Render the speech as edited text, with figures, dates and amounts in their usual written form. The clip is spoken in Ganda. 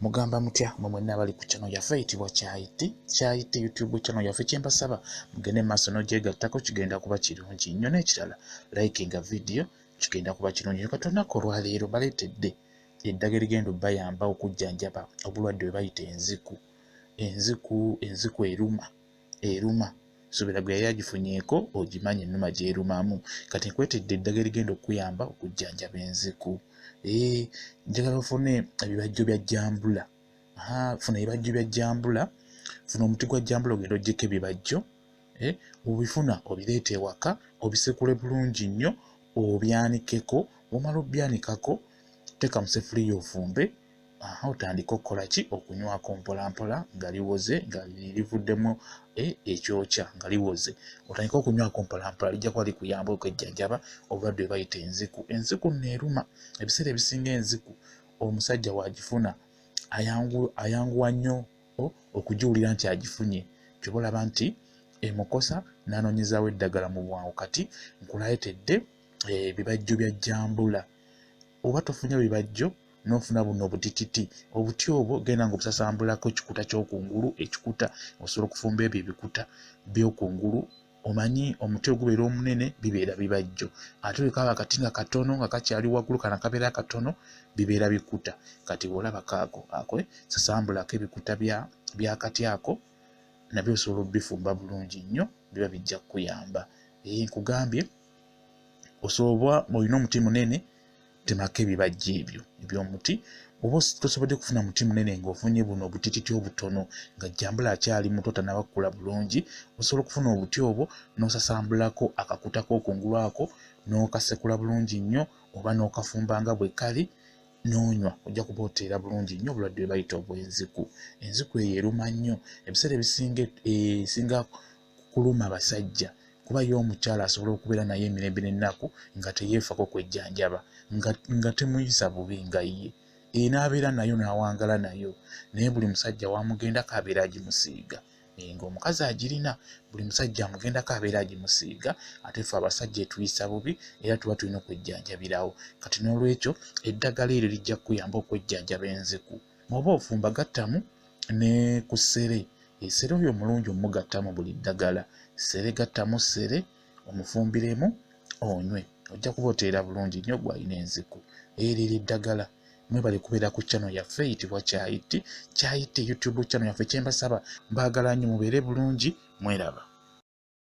Mugamba mutya mwenna abali ku channel yaffe eyitibwa Kyayiti YouTube channel yaffe kyembasaba mugende maaso n'ogyegattako kigenda kuba kirungi nnyo n'ekirala likinga video kigenda kuba kirungi nnyo Katonda olwaleero baleetedde eddagala erigenda obbayamba okujjanjaba obulwadde bwe bayita enziku eruma suubira gwe yali agifunyeeko ogimanye ennuma gy'erumamu kati nkwetedde eddagala erigenda okuyamba okujjanjaba enziku njagala ofune ebibajjo bya jjambula funa ebibajjo bya jjambula funa omuti gwa jjambula ogenda oggyeko ebibajjo obifuna obireete ewaka obisekule bulungi nnyo obyanikeko omala obyanikako teeka mu seffuliya ofumbe otandika okukola ki okunywako mpolampola nga liwoze nga livuddemu ekyokya nga liwoze otandika okunywako mpolampola lijja kuba likuyamba okwejjanjaba obulwadde bwe bayita enziku neeruma ebiseera ebisinga enziku omusajja wagifuna ayanguwa nnyo okugiwulira nti agifunye kyoba olaba nti emukosa n'anoonyezaawo eddagala mu bwangu kati nkuleetedde ebibajjo bya jjambula oba tofunye bibajjo n'ofuna buno obutititi obuti obwo genda ng'obusasambulako ekikuta ky'okungulu ekikuta osobola okufumba ebyo ebikuta by'okungulu omanyi omuti ogubeera omunene bibeera bibajjo ate bwe kaba akati nga katono nga kakyali waggulu kana kabeera katono bibeera bikuta kati bw'olaba kaako sasambulako ebikuta by'akati ako nabyo osobola obifumba bulungi nnyo biba bijja kukuyamba nkugambye osobola olina omuti munene temako ebibajjo ebyo eby'omuti oba tosobodde kufuna muti munene ng'ofunye buno obutititi obutono nga jjambula akyali muto tannaba kukula bulungi osobola okufuna obuti obwo n'osasambulako akakuta k'okungulu ako n'okasekula bulungi nnyo oba n'okafumba nga bwe kali n'onywa ojja kuba oteera bulungi nnyo obulwadde bwe bayita obw'enziku enziku eyo eruma nnyo ebiseera esinga kuluma basajja kuba ye omukyala asobola okubeera naye emirembe n'ennaku nga teyeefako kwejjanjaba nga temuyisa bubi nga ye n'abeera nayo n'awangala nayo naye buli musajja wamugendako abeera agimusiiga ng'omukazi agirina buli musajja amugendako abeera agimusiiga ate ffe abasajja etuyisa bubi era tuba tulina okwejjanjabirawo kati n'olwekyo eddagala eryo lijja kukuyamba okwejjanjaba enziku oba ofumba gattamu ne ku ssere essere oyo omulungi omugattamu buli ddagala ssere gattamu ssere omufumbiremu onywe ojja kuba oteera bulungi nnyo gw'alina enziku eryo eddagala mwebale kubeera ku channel yaffe eyitibwa Kyayiti YouTube channel yaffe kyembasaba mbaagala nnyo mubeere bulungi mweraba